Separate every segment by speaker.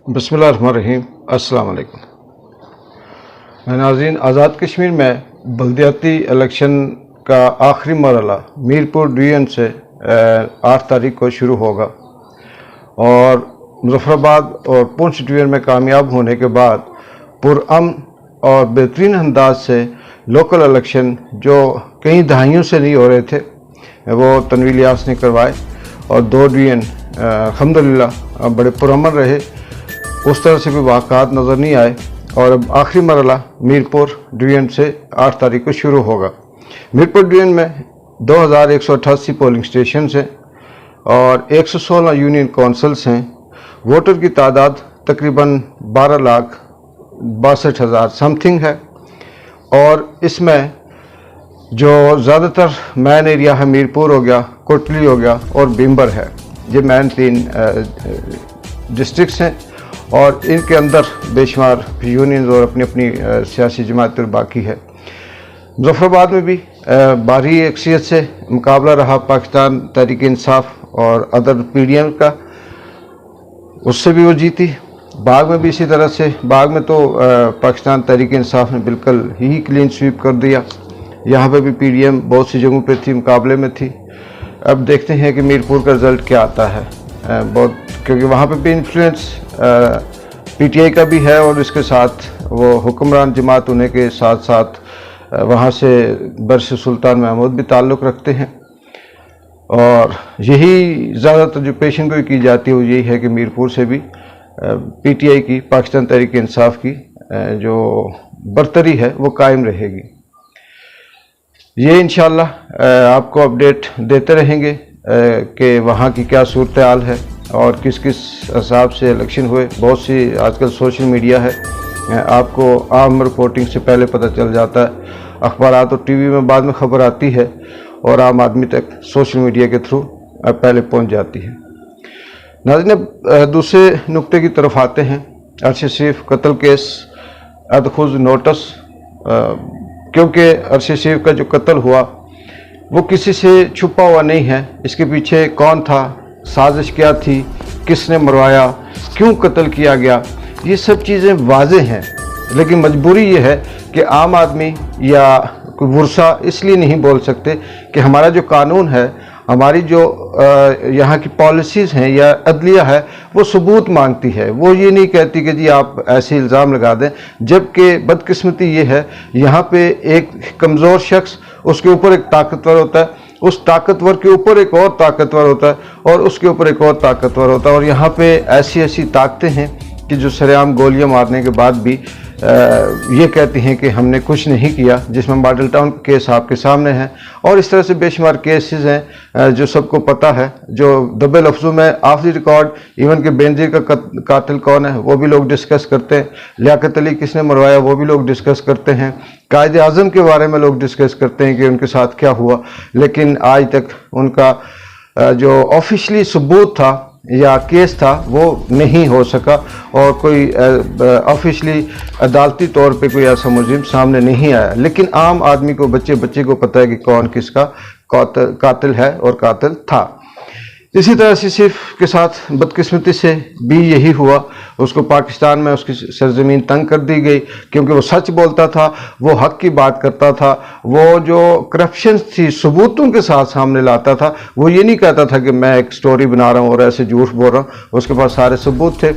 Speaker 1: बिस्मिल्लाहिर्रहमानिर्रहीम। अस्सलाम वालेकुम। नाज़रीन, आज़ाद कश्मीर में बल्दियाती इलेक्शन का आखिरी मरहला मीरपुर डिवीज़न से 8 तारीख को शुरू होगा और मुज़फ़्फ़राबाद और पुंछ डिवीज़न में कामयाब होने के बाद पुरअमन और बेहतरीन अंदाज से लोकल इलेक्शन जो कई दहाइयों से नहीं हो रहे थे वो तनवीर इलियास ने करवाए और 2 डिवीज़न अल्हम्दुलिल्लाह बड़े पुरअमन रहे। उस तरह से कोई वाक़ात नज़र नहीं आए और अब आखिरी मरहला मीरपुर डिवीज़न से 8 तारीख को शुरू होगा। मीरपुर डिवीज़न में 2188 पोलिंग स्टेशन हैं और 116 यूनियन काउंसिल्स हैं। वोटर की तादाद तकरीबन 12,62,000 समथिंग है और इसमें जो ज़्यादातर मैन एरिया है मीरपुर हो गया, कोटली हो गया और बिम्बर है। ये मैन 3 डिस्ट्रिक्ट्स हैं और इनके अंदर बेशुमार यूनियन और अपनी अपनी सियासी जमातें बाकी है। मुज़फ़्फ़राबाद में भी भारी अक्सरियत से मुकाबला रहा पाकिस्तान तहरीक इंसाफ और अदर पीडीएम का, उससे भी वो जीती। बाग में भी इसी तरह से, बाग में तो पाकिस्तान तहरीक इंसाफ ने बिल्कुल ही क्लीन स्वीप कर दिया। यहाँ पे भी पीडीएम बहुत सी जगहों पे थी, मुकाबले में थी। अब देखते हैं कि मीरपुर का रिज़ल्ट क्या आता है। बहुत, क्योंकि वहाँ पे भी इन्फ्लुएंस पीटीआई का भी है और इसके साथ वो हुक्मरान जमात होने के साथ साथ वहाँ से बर्श सुल्तान महमूद भी ताल्लुक़ रखते हैं और यही ज़्यादातर जो पेशन गोई की जाती है वो यही है कि मीरपुर से भी पीटीआई की, पाकिस्तान तहरीक इंसाफ की जो बरतरी है वो कायम रहेगी। ये इंशाअल्लाह आपको अपडेट देते रहेंगे कि वहाँ की क्या सूरत हाल है और किस किस हिसाब से इलेक्शन हुए। बहुत सी आजकल सोशल मीडिया है, आपको आम रिपोर्टिंग से पहले पता चल जाता है। अखबारात और टीवी में बाद में खबर आती है और आम आदमी तक सोशल मीडिया के थ्रू पहले पहुंच जाती है। नाज़रीन, दूसरे नुक्ते की तरफ आते हैं। अरशद शरीफ कत्ल केस अदखुज नोटिस, क्योंकि अरशद शरीफ का जो कत्ल हुआ वो किसी से छुपा हुआ नहीं है। इसके पीछे कौन था, साजिश क्या थी, किसने मरवाया, क्यों कत्ल किया गया, ये सब चीज़ें वाज़ेह हैं। लेकिन मजबूरी ये है कि आम आदमी या कोई वर्षा इसलिए नहीं बोल सकते कि हमारा जो कानून है, हमारी जो यहाँ की पॉलिसीज़ हैं या अदलिया है वो सबूत मांगती है। वो ये नहीं कहती कि जी आप ऐसे इल्ज़ाम लगा दें, जबकि बदकिस्मती ये है यहाँ पे एक कमज़ोर शख्स, उसके ऊपर एक ताकतवर होता है, उस ताकतवर के ऊपर एक और ताकतवर होता है और उसके ऊपर एक और ताकतवर होता है और यहाँ पे ऐसी ऐसी ताकतें हैं कि जो सरेआम गोलियां मारने के बाद भी ये कहती हैं कि हमने कुछ नहीं किया, जिसमें मॉडल टाउन केस आपके सामने है और इस तरह से बेशुमार केसेस हैं जो सबको पता है, जो दबे लफ्ज़ों में ऑफ द रिकॉर्ड, इवन कि बेनज़ीर का कातिल कौन है वो भी लोग डिस्कस करते हैं, लियाकत अली किसने मरवाया वो भी लोग डिस्कस करते हैं, कायदे आज़म के बारे में लोग डिस्कस करते हैं कि उनके साथ क्या हुआ। लेकिन आज तक उनका जो ऑफिशियली सबूत था या केस था वो नहीं हो सका और कोई ऑफिशियली अदालती तौर पे कोई ऐसा मुजरिम सामने नहीं आया। लेकिन आम आदमी को, बच्चे बच्चे को पता है कि कौन किसका कातिल है और कातिल था। इसी तरह से सिर्फ के साथ बदकिस्मती से भी यही हुआ, उसको पाकिस्तान में उसकी सरजमीन तंग कर दी गई क्योंकि वो सच बोलता था, वो हक की बात करता था, वो जो करप्शन थी सबूतों के साथ सामने लाता था। वो ये नहीं कहता था कि मैं एक स्टोरी बना रहा हूँ और ऐसे झूठ बोल रहा हूँ, उसके पास सारे सबूत थे।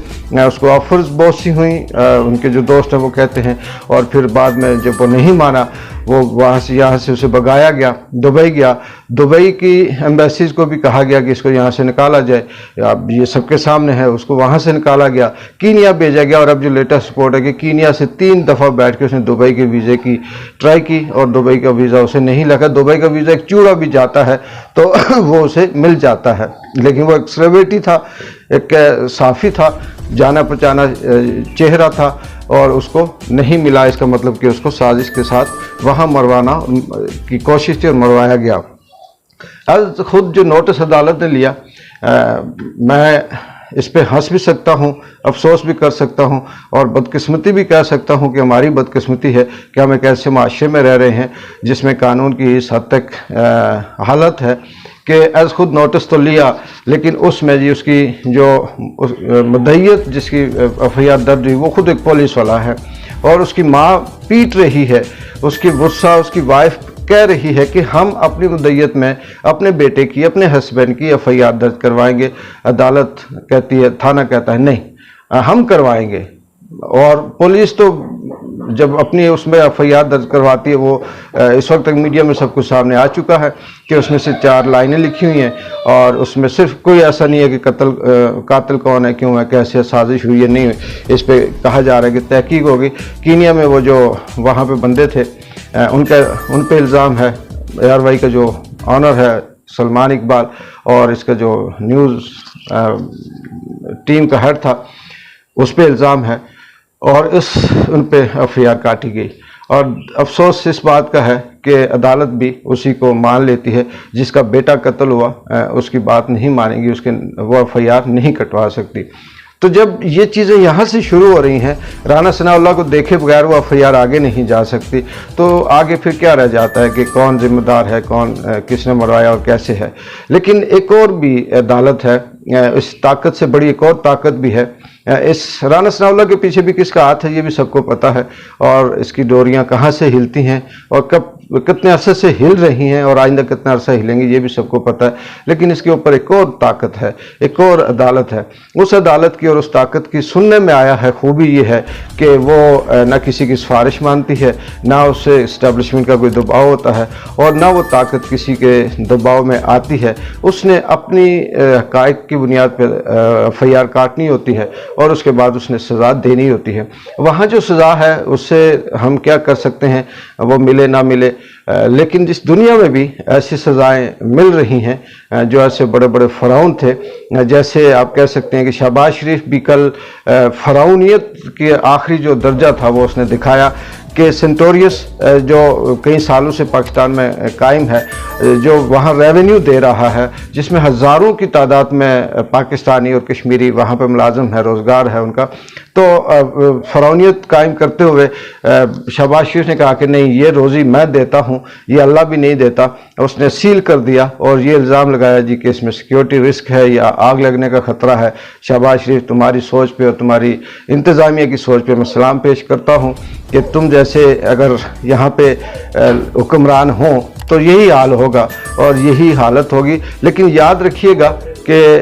Speaker 1: उसको ऑफर्स बहुत सी हुई, उनके जो दोस्त हैं वो कहते हैं, और फिर बाद में जब वो नहीं माना वो वहाँ से यहाँ से उसे भगाया गया, दुबई गया। दुबई की एम्बेसीज को भी कहा गया कि इसको यहाँ से निकाला जाए, अब ये सबके सामने है, उसको वहाँ से निकाला गया, कीनिया भेजा गया। और अब जो लेटेस्ट रिपोर्ट है कि कीनिया से 3 दफ़ा बैठ के उसने दुबई के वीज़े की ट्राई की और दुबई का वीज़ा उसे नहीं लगा। दुबई का वीज़ा एक चूड़ा भी जाता है तो वो उसे मिल जाता है, लेकिन वो एक सेलिब्रिटी था, एक साफ़ी था, जाना पहचाना चेहरा था और उसको नहीं मिला। इसका मतलब कि उसको साजिश के साथ वहाँ मरवाना की कोशिश थी और मरवाया गया। आज खुद जो नोटिस अदालत ने लिया, मैं इस पे हंस भी सकता हूँ, अफसोस भी कर सकता हूँ और बदकिस्मती भी कह सकता हूँ कि हमारी बदकिस्मती है कि हम एक ऐसे माशरे में रह रहे हैं जिसमें कानून की इस हद तक हालत है کہ ایز خود نوٹس تو لیا، لیکن اس میں جی اس کی جو مدعیت جس کی FIR درج ہوئی وہ خود ایک پولیس والا ہے، اور اس کی ماں پیٹ رہی ہے، اس کی غصہ اس کی وائف کہہ رہی ہے کہ ہم اپنی مدعیت میں اپنے بیٹے کی اپنے ہسبینڈ کی FIR درج کروائیں گے۔ عدالت کہتی ہے، تھانہ کہتا ہے نہیں ہم کروائیں گے، اور پولیس تو جب اپنی اس میں FIR درج کرواتی ہے، وہ اس وقت تک میڈیا میں سب کچھ سامنے آ چکا ہے کہ اس میں سے 4 لائنیں لکھی ہوئی ہیں، اور اس میں صرف کوئی ایسا نہیں ہے کہ قاتل کون ہے، کیوں ہے، کیسے سازش ہوئی ہے، نہیں ہوئی۔ اس پہ کہا جا رہا ہے کہ تحقیق ہوگی۔ کینیا میں وہ جو وہاں پہ بندے تھے ان پہ الزام ہے، ARY کا جو آنر ہے سلمان اقبال، اور اس کا جو نیوز ٹیم کا ہیڈ تھا اس پہ الزام ہے، اور ان پہ FIR کاٹی گئی۔ اور افسوس اس بات کا ہے کہ عدالت بھی اسی کو مان لیتی ہے، جس کا بیٹا قتل ہوا اس کی بات نہیں مانے گی، وہ FIR نہیں کٹوا سکتی۔ تو جب یہ چیزیں یہاں سے شروع ہو رہی ہیں، رانا ثناء اللہ کو دیکھے بغیر وہ FIR آگے نہیں جا سکتی، تو آگے پھر کیا رہ جاتا ہے کہ کون ذمہ دار ہے، کون کس نے مروایا اور کیسے ہے۔ لیکن ایک اور بھی عدالت ہے، اس طاقت سے بڑی ایک اور طاقت بھی ہے۔ اس رانا ثناء اللہ کے پیچھے بھی کس کا ہاتھ ہے یہ بھی سب کو پتہ ہے، اور اس کی ڈوریاں کہاں سے ہلتی ہیں اور کتنے عرصے سے ہل رہی ہیں، اور آئندہ کتنا عرصہ ہلیں گی یہ بھی سب کو پتہ ہے۔ لیکن اس کے اوپر ایک اور طاقت ہے، ایک اور عدالت ہے۔ اس عدالت کی اور اس طاقت کی سننے میں آیا ہے خوبی یہ ہے کہ وہ نہ کسی کی سفارش مانتی ہے، نہ اسے اسٹیبلشمنٹ کا کوئی دباؤ ہوتا ہے، اور نہ وہ طاقت کسی کے دباؤ میں آتی ہے۔ اس نے اپنی حقائق کی بنیاد پہ FIR کاٹنی ہوتی ہے، اور اس کے بعد اس نے سزا دینی ہوتی ہے۔ وہاں جو سزا ہے اس سے ہم کیا کر سکتے ہیں، وہ ملے نہ ملے، لیکن جس دنیا میں بھی ایسی سزائیں مل رہی ہیں، جو ایسے بڑے بڑے فرعون تھے، جیسے آپ کہہ سکتے ہیں کہ شہباز شریف بھی کل فرعونیت کے آخری جو درجہ تھا وہ اس نے دکھایا کہ سینٹوریس جو کئی سالوں سے پاکستان میں قائم ہے، جو وہاں ریونیو دے رہا ہے، جس میں ہزاروں کی تعداد میں پاکستانی اور کشمیری وہاں پہ ملازم ہے، روزگار ہے ان کا، تو فرعونیت قائم کرتے ہوئے شہباز شریف نے کہا کہ نہیں، یہ روزی میں دیتا ہوں، یہ اللہ بھی نہیں دیتا۔ اس نے سیل کر دیا اور یہ الزام لگایا جی کہ اس میں سیکیورٹی رسک ہے یا آگ لگنے کا خطرہ ہے۔ شہباز شریف، تمہاری سوچ پہ اور تمہاری انتظامیہ کی سوچ پہ میں سلام پیش کرتا ہوں کہ تم جیسے اگر یہاں پہ حکمران ہوں تو یہی حال ہوگا اور یہی حالت ہوگی۔ لیکن یاد رکھیے گا کہ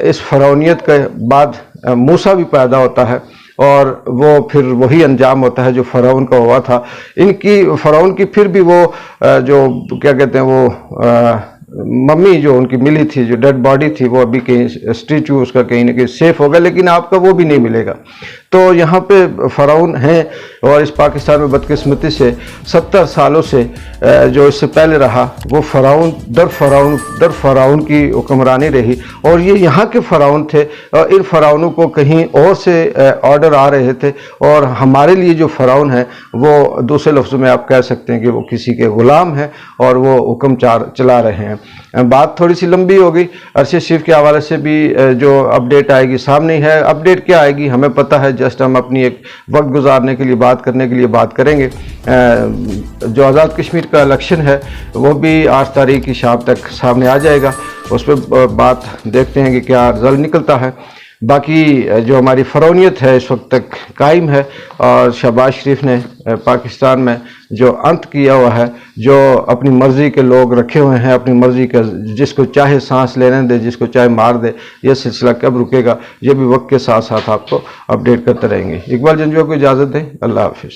Speaker 1: اس فرعونیت کے بعد موسیٰ بھی پیدا ہوتا ہے، اور وہ پھر وہی انجام ہوتا ہے جو فرعون کا ہوا تھا۔ فرعون کی پھر بھی وہ جو کیا کہتے ہیں، وہ ممی جو ان کی ملی تھی، جو ڈیڈ باڈی تھی، وہ ابھی کہیں اسٹیچو اس کا کہیں نہ کہیں سیف ہوگا، لیکن آپ کا وہ بھی نہیں ملے گا۔ تو یہاں پہ فرعون ہیں، اور اس پاکستان میں بدقسمتی سے 70 سالوں سے جو اس سے پہلے رہا وہ فرعون در فرعون کی حکمرانی رہی، اور یہ یہاں کے فرعون تھے، اور ان فرعونوں کو کہیں اور سے آرڈر آ رہے تھے، اور ہمارے لیے جو فرعون ہیں وہ دوسرے لفظوں میں آپ کہہ سکتے ہیں کہ وہ کسی کے غلام ہیں اور وہ حکم چلا رہے ہیں۔ بات تھوڑی سی لمبی ہو گئی، ارشد شریف کے حوالے سے بھی جو اپڈیٹ آئے گی سامنے ہے۔ اپڈیٹ کیا آئے گی ہمیں پتہ ہے، جسٹ ہم اپنی ایک وقت گزارنے کے لیے، بات کرنے کے لیے بات کریں گے۔ جو آزاد کشمیر کا الیکشن ہے وہ بھی 8 تاریخ کی شام تک سامنے آ جائے گا، اس پہ بات دیکھتے ہیں کہ کیا رزلٹ نکلتا ہے۔ باقی جو ہماری فرعونیت ہے اس وقت تک قائم ہے، اور شہباز شریف نے پاکستان میں جو انت کیا ہوا ہے، جو اپنی مرضی کے لوگ رکھے ہوئے ہیں، اپنی مرضی کا جس کو چاہے سانس لینے دے، جس کو چاہے مار دے، یہ سلسلہ کب رکے گا یہ بھی وقت کے ساتھ ساتھ آپ کو اپڈیٹ کرتے رہیں گے۔ اقبال جنجوع کو اجازت دیں، اللہ حافظ۔